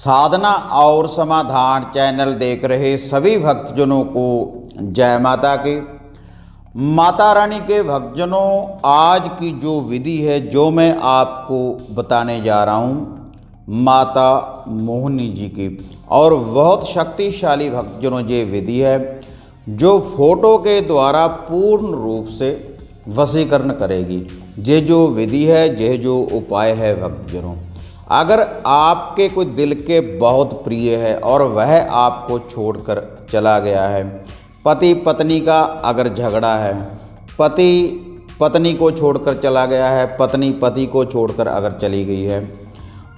साधना और समाधान चैनल देख रहे सभी भक्तजनों को जय माता की। माता रानी के भक्तजनों, आज की जो विधि है जो मैं आपको बताने जा रहा हूँ, माता मोहिनी जी की और बहुत शक्तिशाली भक्तजनों ये विधि है जो फोटो के द्वारा पूर्ण रूप से वशीकरण करेगी। ये जो विधि है, ये जो उपाय है भक्तजनों, अगर आपके कोई दिल के बहुत प्रिय है और वह आपको छोड़कर चला गया है, पति पत्नी का अगर झगड़ा है, पति पत्नी को छोड़कर चला गया है, पत्नी पति को छोड़कर अगर चली गई है,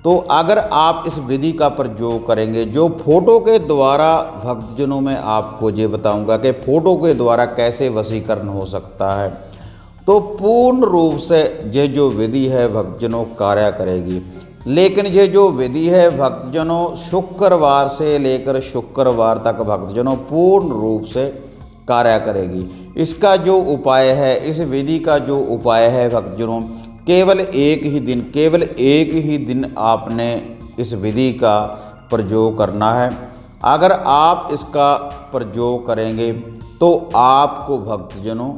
तो अगर आप इस विधि का प्रयोग करेंगे, जो फोटो के द्वारा भक्तजनों में आपको ये बताऊंगा कि फोटो के द्वारा कैसे वशीकरण हो सकता है, तो पूर्ण रूप से ये जो विधि है भक्तजनों कार्य करेगी। लेकिन ये जो विधि है भक्तजनों शुक्रवार से लेकर शुक्रवार तक भक्तजनों पूर्ण रूप से कार्य करेगी। इसका जो उपाय है, इस विधि का जो उपाय है भक्तजनों, केवल एक ही दिन आपने इस विधि का प्रयोग करना है। अगर आप इसका प्रयोग करेंगे तो आपको भक्तजनों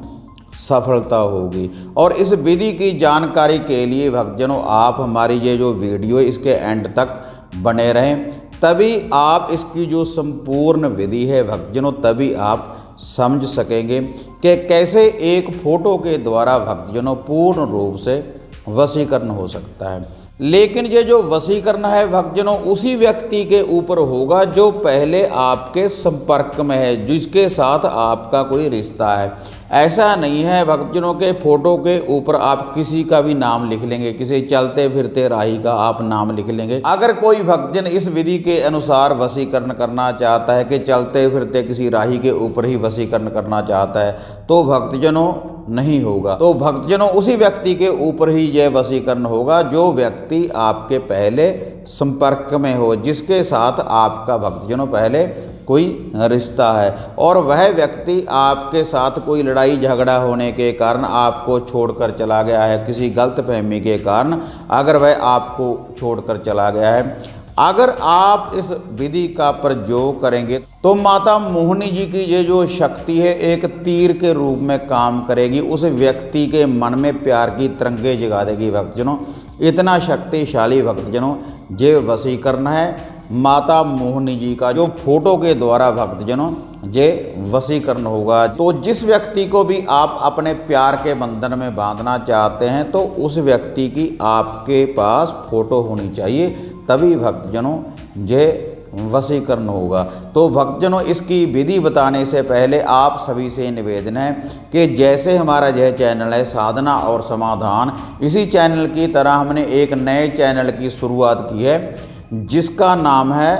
सफलता होगी। और इस विधि की जानकारी के लिए भक्तजनों आप हमारी ये जो वीडियो है इसके एंड तक बने रहें, तभी आप इसकी जो संपूर्ण विधि है भक्तजनों तभी आप समझ सकेंगे कि कैसे एक फोटो के द्वारा भक्तजनों पूर्ण रूप से वशीकरण हो सकता है। लेकिन ये जो वशीकरण है भक्तजनों उसी व्यक्ति के ऊपर होगा जो पहले आपके संपर्क में है, जिसके साथ आपका कोई रिश्ता है। ऐसा नहीं है भक्तजनों के फोटो के ऊपर आप किसी का भी नाम लिख लेंगे, किसी चलते फिरते राही का आप नाम लिख लेंगे। अगर कोई भक्तजन इस विधि के अनुसार वशीकरण करना चाहता है कि चलते फिरते किसी राही के ऊपर ही वशीकरण करना चाहता है, तो भक्तजनों नहीं होगा। तो भक्तजनों उसी व्यक्ति के ऊपर ही यह वशीकरण होगा जो व्यक्ति आपके पहले संपर्क में हो, जिसके साथ आपका भक्तजनों पहले कोई रिश्ता है, और वह व्यक्ति आपके साथ कोई लड़ाई झगड़ा होने के कारण आपको छोड़कर चला गया है, किसी गलतफहमी के कारण अगर वह आपको छोड़कर चला गया है। अगर आप इस विधि का प्रयोग करेंगे तो माता मोहिनी जी की ये जो शक्ति है एक तीर के रूप में काम करेगी, उस व्यक्ति के मन में प्यार की तरंगे जगा देगी भक्तजनों। इतना शक्तिशाली भक्तजनों ये वशीकरण है माता मोहिनी जी का, जो फोटो के द्वारा भक्तजनों ये वशीकरण होगा। तो जिस व्यक्ति को भी आप अपने प्यार के बंधन में बांधना चाहते हैं तो उस व्यक्ति की आपके पास फोटो होनी चाहिए, तभी भक्तजनों ये वशीकरण होगा। तो भक्तजनों इसकी विधि बताने से पहले आप सभी से निवेदन है कि जैसे हमारा यह चैनल है साधना और समाधान, इसी चैनल की तरह हमने एक नए चैनल की शुरुआत की है जिसका नाम है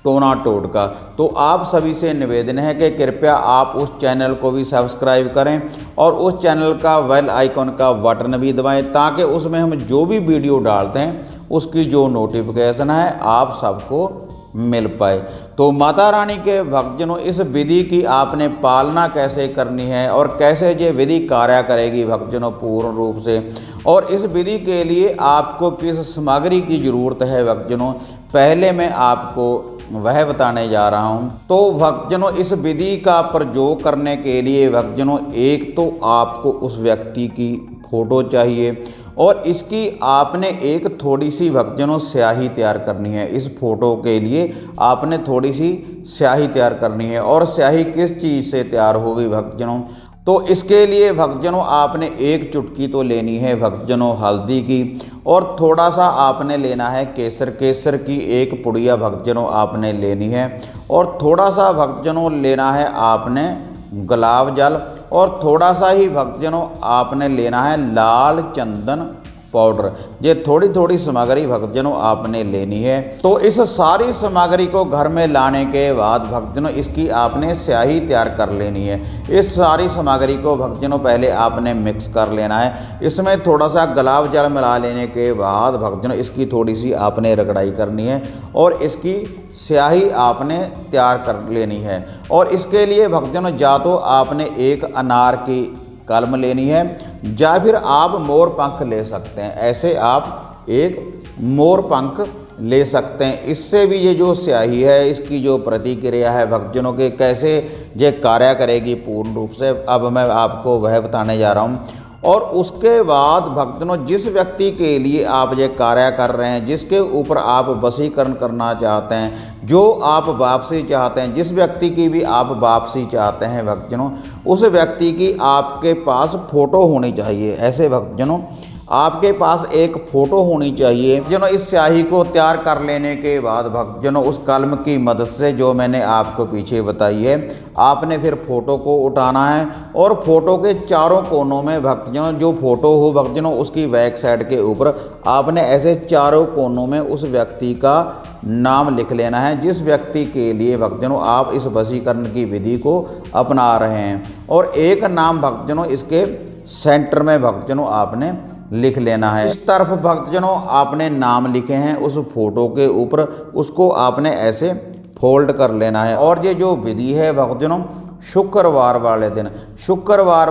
टोना टोटका। तो आप सभी से निवेदन है कि कृपया आप उस चैनल को भी सब्सक्राइब करें और उस चैनल का बेल आइकन का बटन भी दबाएं, ताकि उसमें हम जो भी वीडियो डालते हैं उसकी जो नोटिफिकेशन है आप सबको मिल पाए। तो माता रानी के भक्तजनों इस विधि की आपने पालना कैसे करनी है और कैसे ये विधि कार्य करेगी भक्तजनों पूर्ण रूप से, और इस विधि के लिए आपको किस सामग्री की ज़रूरत है भक्तजनों, पहले मैं आपको वह बताने जा रहा हूं। तो भक्तजनों इस विधि का प्रयोग करने के लिए भक्तजनों एक तो आपको उस व्यक्ति की फ़ोटो चाहिए, और इसकी आपने एक थोड़ी सी भक्तजनों स्याही तैयार करनी है। इस फोटो के लिए आपने थोड़ी सी स्याही तैयार करनी है, और स्याही किस चीज़ से तैयार होगी भक्तजनों, तो इसके लिए भक्तजनों आपने एक चुटकी तो लेनी है भक्तजनों हल्दी की, और थोड़ा सा आपने लेना है केसर की एक पुड़िया भक्तजनों आपने लेनी है, और थोड़ा सा भक्तजनों लेना है आपने गुलाब जल, और थोड़ा सा ही भक्तजनों आपने लेना है लाल चंदन पाउडर। ये थोड़ी थोड़ी सामग्री भक्तजनों आपने लेनी है। तो इस सारी सामग्री को घर में लाने के बाद भक्तजनों इसकी आपने स्याही तैयार कर लेनी है। इस सारी सामग्री को भक्तजनों पहले आपने मिक्स कर लेना है। इसमें थोड़ा सा गुलाब जल मिला लेने के बाद भक्तजनों इसकी थोड़ी सी आपने रगड़ाई करनी है और इसकी स्याही आपने तैयार कर लेनी है। और इसके लिए भक्तजनों या तो आपने एक अनार की कलम लेनी है या फिर आप मोर पंख ले सकते हैं। ऐसे आप एक मोर पंख ले सकते हैं। इससे भी ये जो स्याही है इसकी जो प्रतिक्रिया है भक्तजनों के कैसे ये कार्य करेगी पूर्ण रूप से, अब मैं आपको वह बताने जा रहा हूँ। और उसके बाद भक्तजनों जिस व्यक्ति के लिए आप ये कार्य कर रहे हैं, जिसके ऊपर आप वशीकरण करना चाहते हैं, जो आप वापसी चाहते हैं, जिस व्यक्ति की भी आप वापसी चाहते हैं भक्तजनों, उस व्यक्ति की आपके पास फ़ोटो होनी चाहिए। ऐसे भक्तजनों आपके पास एक फ़ोटो होनी चाहिए। भक्तजनों इस स्याही को तैयार कर लेने के बाद भक्तजनों उस कलम की मदद से जो मैंने आपको पीछे बताई है, आपने फिर फ़ोटो को उठाना है और फ़ोटो के चारों कोनों में भक्तजनों जो फ़ोटो हो भक्तजनों उसकी बैक साइड के ऊपर आपने ऐसे चारों कोनों में उस व्यक्ति का नाम लिख लेना है, जिस व्यक्ति के लिए भक्तजनों आप इस वशीकरण की विधि को अपना रहे हैं। और एक नाम भक्तजनों इसके सेंटर में भक्तजनों आपने लिख लेना है। इस तरफ भक्तजनों आपने नाम लिखे हैं उस फोटो के ऊपर, उसको आपने ऐसे फोल्ड कर लेना है। और ये जो विधि है भक्तजनों शुक्रवार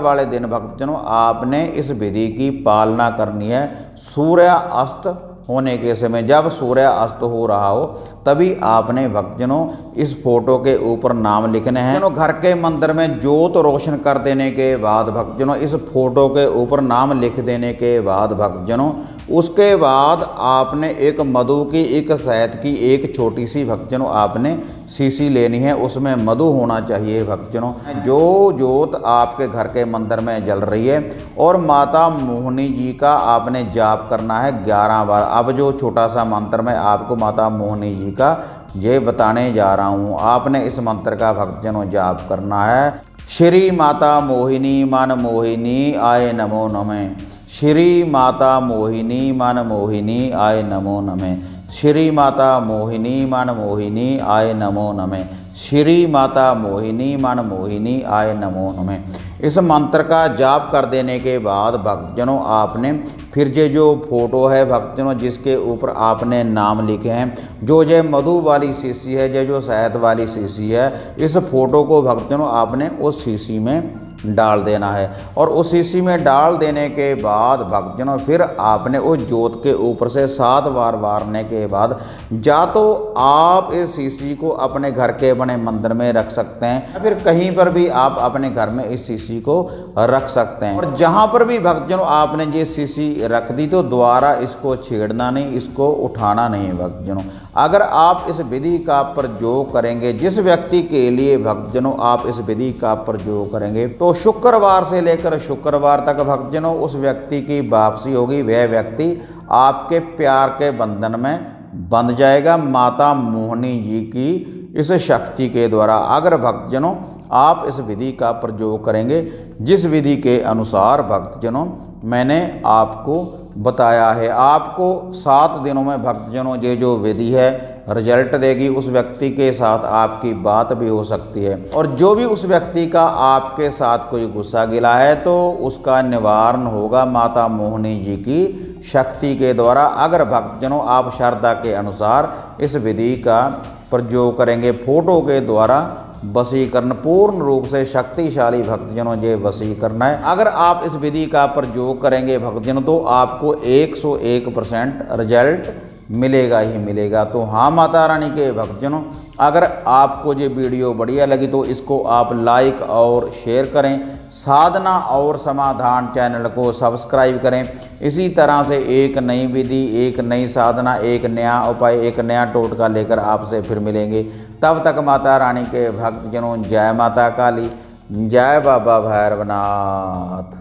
वाले दिन भक्तजनों आपने इस विधि की पालना करनी है। सूर्य अस्त होने के समय, जब सूर्य अस्त हो रहा हो तभी आपने भक्तजनों इस फोटो के ऊपर नाम लिखने हैं। घर के मंदिर में जोत रोशन कर देने के बाद भक्तजनों इस फोटो के ऊपर नाम लिख देने के बाद भक्तजनों उसके बाद आपने एक मधु की, एक शहद की एक छोटी सी भक्तजनों आपने शीशी लेनी है, उसमें मधु होना चाहिए भक्तजनों। जो जोत आपके घर के मंदिर में जल रही है और माता मोहिनी जी का आपने जाप करना है 11 बार। अब जो छोटा सा मंत्र मैं आपको माता मोहिनी जी का ये बताने जा रहा हूँ, आपने इस मंत्र का भक्तजनों जाप करना है। श्री माता मोहिनी मन मोहिनी आय नमो नमः। श्री माता मोहिनी मन मोहिनी आय नमो नमः। श्री माता मोहिनी मन मोहिनी आय नमो नमः। श्री माता मोहिनी मन मोहिनी आय नमो नमः। इस मंत्र का जाप कर देने के बाद भक्तजनों आपने फिर ये जो फोटो है भक्तजनों जिसके ऊपर आपने नाम लिखे हैं, जो ये मधु वाली शीशी है, ये जो शहद वाली शीशी है, इस फोटो को भक्तजनों आपने उस शीशी में डाल देना है। और उस शीशी में डाल देने के बाद भक्तजनों फिर आपने उस जोत के ऊपर से 7 बार वारने के बाद या तो आप इस शीशी को अपने घर के बने मंदिर में रख सकते हैं या फिर कहीं पर भी आप अपने घर में इस शीशी को रख सकते हैं। और जहाँ पर भी भक्तजनों आपने ये शीशी रख दी तो दोबारा इसको छेड़ना नहीं, इसको उठाना नहीं भक्तजनों। अगर आप इस विधि का प्रयोग करेंगे, जिस व्यक्ति के लिए भक्तजनों आप इस विधि का प्रयोग करेंगे, तो शुक्रवार से लेकर शुक्रवार तक भक्तजनों उस व्यक्ति की वापसी होगी। वह व्यक्ति आपके प्यार के बंधन में बंध जाएगा माता मोहिनी जी की इस शक्ति के द्वारा। अगर भक्तजनों आप इस विधि का प्रयोग करेंगे, जिस विधि के अनुसार भक्तजनों मैंने आपको बताया है, आपको 7 दिनों में भक्तजनों ये जो विधि है रिजल्ट देगी। उस व्यक्ति के साथ आपकी बात भी हो सकती है और जो भी उस व्यक्ति का आपके साथ कोई गुस्सा गिला है तो उसका निवारण होगा माता मोहिनी जी की शक्ति के द्वारा। अगर भक्तजनों आप श्रद्धा के अनुसार इस विधि का प्रयोग करेंगे, फोटो के द्वारा वशीकरण पूर्ण रूप से शक्तिशाली भक्तजनों ये वशीकरण है। अगर आप इस विधि का प्रयोग करेंगे भक्तजनों तो आपको 101% रिजल्ट मिलेगा ही मिलेगा। तो हाँ माता रानी के भक्तजनों, अगर आपको ये वीडियो बढ़िया लगी तो इसको आप लाइक और शेयर करें। साधना और समाधान चैनल को सब्सक्राइब करें। इसी तरह से एक नई विधि, एक नई साधना, एक नया उपाय, एक नया टोटका लेकर आपसे फिर मिलेंगे। तब तक माता रानी के भक्तजनों जय माता काली, जय बाबा भैरवनाथ।